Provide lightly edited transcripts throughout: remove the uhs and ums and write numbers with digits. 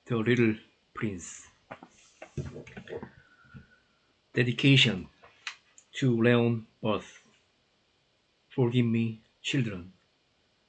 The Little Prince. Dedication to Leon Birth. Forgive me, children.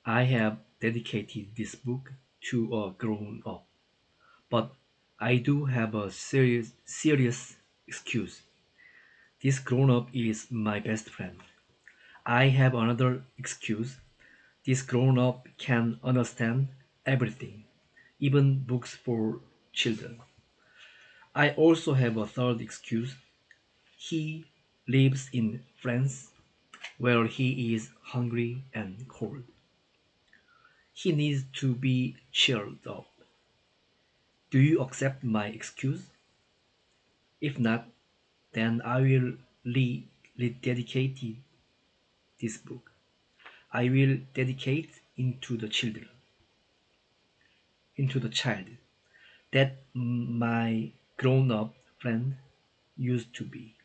I have dedicated this book to a grown up, but I do have a serious excuse. This grown up is my best friend. I have another excuse. This grown up can understand everything, even books for children. I also have a third excuse. He lives in France, where he is hungry and cold. He needs to be cheered up. Do you accept my excuse? If not, then I will rededicate this book. I will dedicate into the child that my grown-up friend used to be.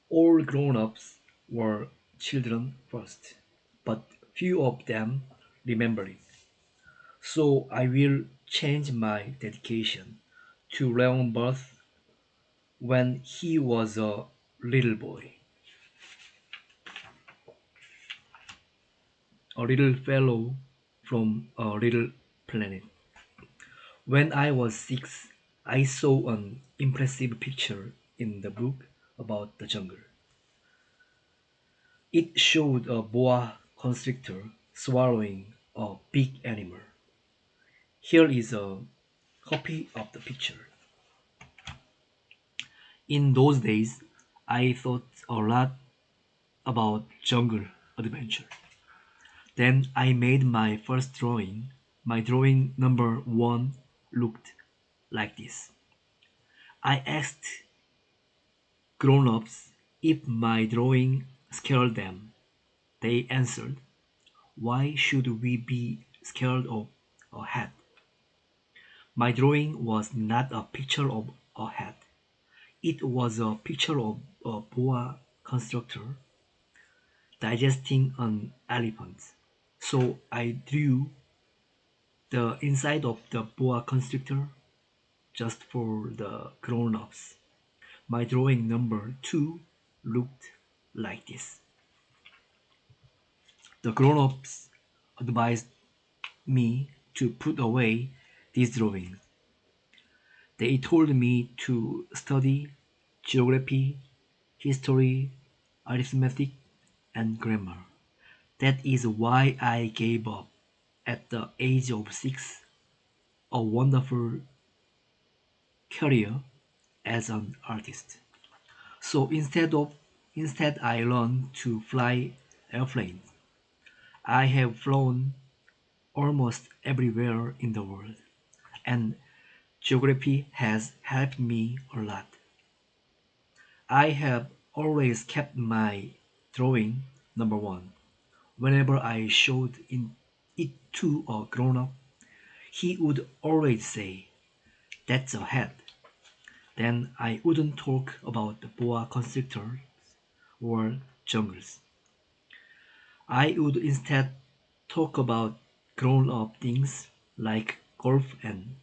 All grown-ups were children first, but few of them remember it. So I will change my dedication to Leon Birth when he was a little boy, a little fellow from a little planet. When I was 6, I saw an impressive picture in the book about the jungle. It showed a boa constrictor swallowing a big animal. Here is a copy of the picture. In those days, I thought a lot about jungle adventure. Then I made my first drawing. My drawing number 1 looked like this. I asked grown-ups if my drawing scared them. They answered, "Why should we be scared of a hat?" My drawing was not a picture of a hat. It was a picture of a boa constrictor digesting an elephant. So I drew the inside of the boa constrictor just for the grown-ups. My drawing number 2 looked like this. The grown-ups advised me to put away these drawings. They told me to study geography, history, arithmetic, and grammar. That is why I gave up at the age of 6 a wonderful career as an artist. So instead I learned to fly airplanes. I have flown almost everywhere in the world, and geography has helped me a lot. I have always kept my drawing number 1. Whenever I showed it to a grown up, he would always say, "That's a hat." Then I wouldn't talk about the boa constrictors or jungles. I would instead talk about grown-up things like golf and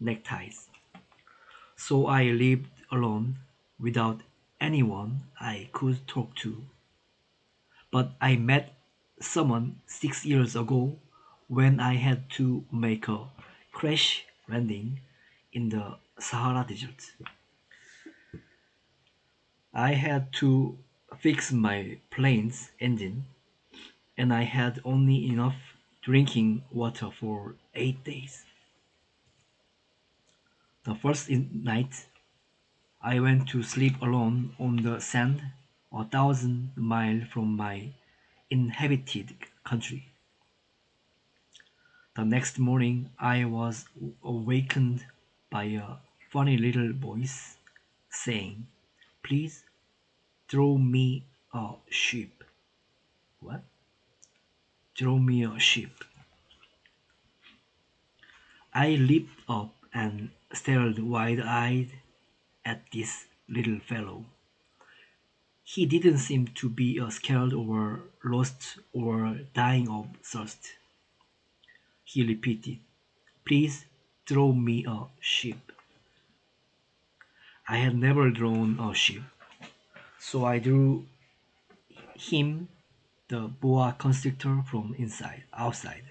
neckties. So I lived alone without anyone I could talk to. But I met someone 6 years ago when I had to make a crash landing in the Sahara Desert. I had to fix my plane's engine, and I had only enough drinking water for 8 days. The first night, I went to sleep alone on the sand 1,000 miles from my inhabited country. The next morning, I was awakened by a funny little voice saying, "Please throw me a sheep." What? Throw me a sheep. I leaped up and stared wide-eyed at this little fellow. He didn't seem to be scared or lost or dying of thirst. He repeated, "Please draw me a ship. I had never drawn a ship, so I drew him the boa constrictor from outside.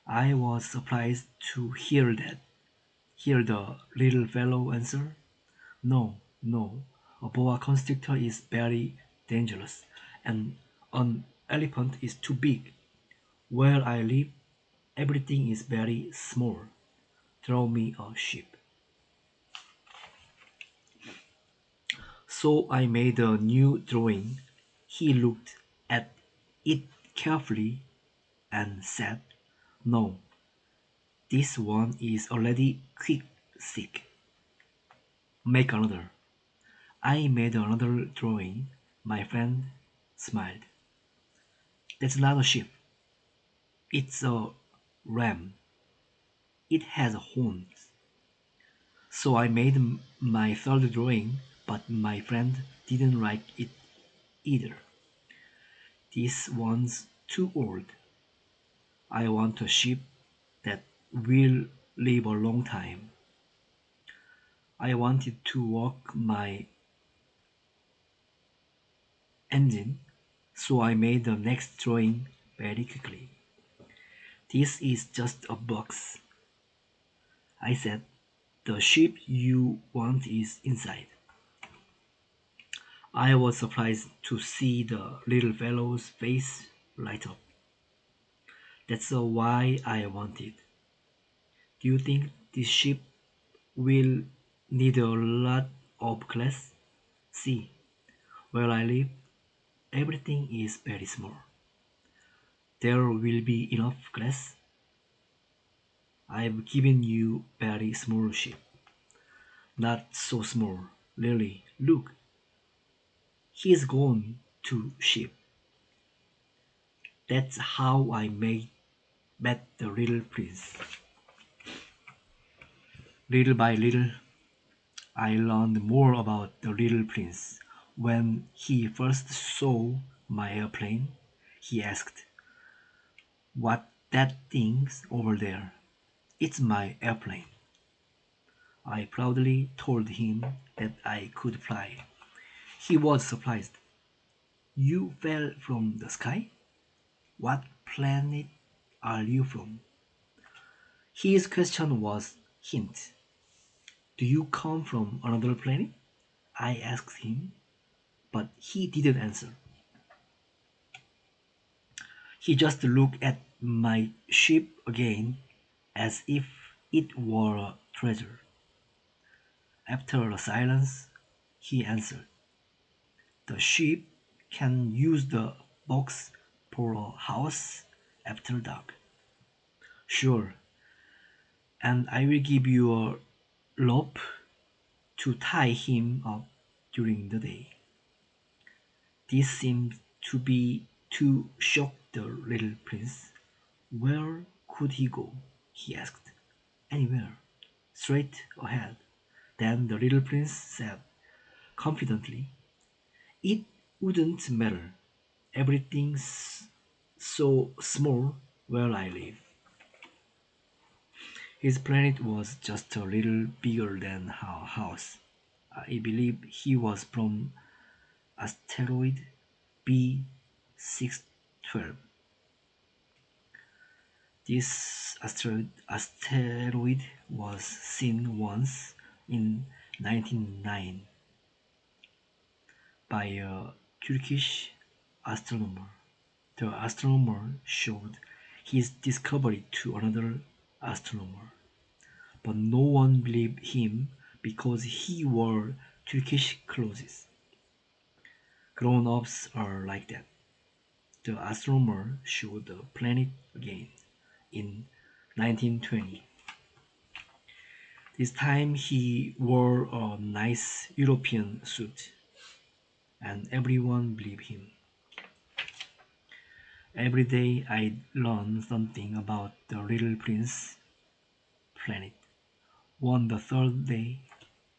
I was surprised to hear the little fellow answer, "No, no, a boa constrictor is very dangerous, and an elephant is too big. Where I live, everything is very small. Draw me a ship." So I made a new drawing. He looked at it carefully and said, "No, this one is already quick sick. Make another." I made another drawing. My friend smiled. "That's not a ship. It's a ram. It has horns." So I made my third drawing, but my friend didn't like it either. "This one's too old. I want a ship that will live a long time." I wanted to walk my engine, so I made the next drawing very quickly. "This is just a box," I said. "The ship you want is inside." I was surprised to see the little fellow's face light up. "That's why I want it. Do you think this ship will need a lot of glass? See, where I live, everything is very small. There will be enough glass. I've given you very small ship." "Not so small, really. Look, he's gone to ship." That's how I met the little prince. Little by little, I learned more about the little prince. When he first saw my airplane, he asked, "What that thing's over there?" "It's my airplane." I proudly told him that I could fly. He was surprised. "You fell from the sky? What planet are you from?" His question was hint. "Do you come from another planet?" I asked him, but he didn't answer. He just looked at my ship again as if it were a treasure. After a silence, he answered, "The ship can use the box for a house after dark." "Sure, and I will give you a rope to tie him up during the day." This seemed to be to shock the little prince. "Where could he go?" he asked. "Anywhere. Straight ahead." Then the little prince said confidently, "It wouldn't matter. Everything's so small where I live." His planet was just a little bigger than our house. I believe he was from asteroid B612. This asteroid was seen once in 1909 by a Turkish astronomer. The astronomer showed his discovery to another astronomer, but no one believed him because he wore Turkish clothes. Grown-ups are like that. The astronomer showed the planet again in 1920. This time he wore a nice European suit, and everyone believed him. Every day I learned something about the little prince planet. On the third day,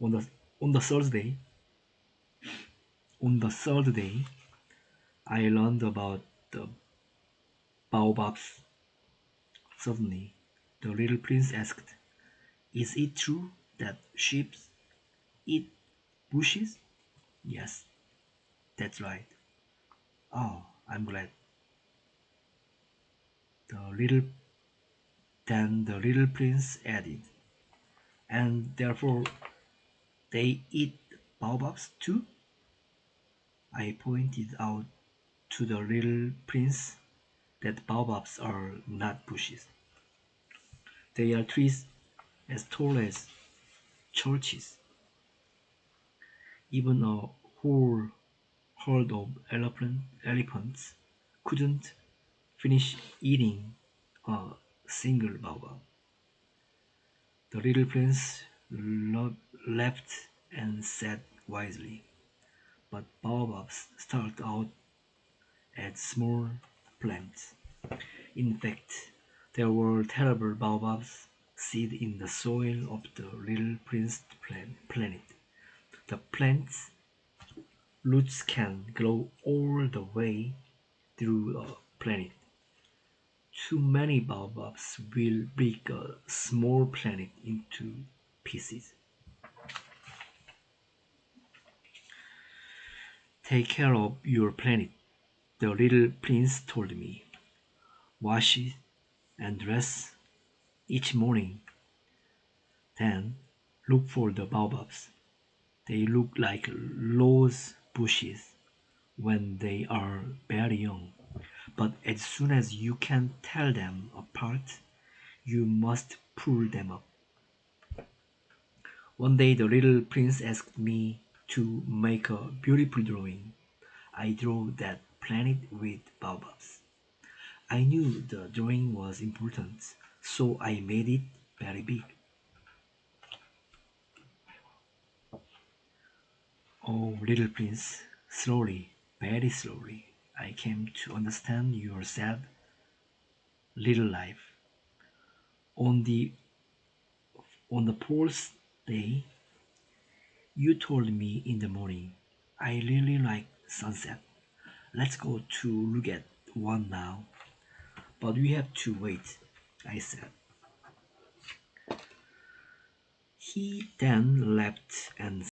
on the on the Thursday, on the third day, I learned about the baobabs. Suddenly, The little prince asked, "Is it true that sheep eat bushes?" "Yes, that's right." "Oh, I'm glad." The little Then the little prince added, "And therefore they eat baobabs too?" I pointed out to the little prince that baobabs are not bushes. They are trees as tall as churches. Even a whole herd of elephants couldn't finish eating a single baobab. The little prince laughed and said wisely, "But baobabs start out as small plants. In fact, there were terrible baobabs seed in the soil of the little prince planet. The plant's roots can grow all the way through the planet. Too many baobabs will break a small planet into pieces." "Take care of your planet," the little prince told me. "Wash it and dress each morning. Then look for the baobabs. They look like rose bushes when they are very young, but as soon as you can tell them apart, you must pull them up." One day the little prince asked me to make a beautiful drawing. I drew that planet with baobabs. I knew the drawing was important, so I made it very big. "Oh, little prince, slowly, very slowly, I came to understand your sad little life. On the on the fourth day, you told me in the morning, 'I really like sunset. Let's go to look at one now.' But we have to wait," I said. He then left and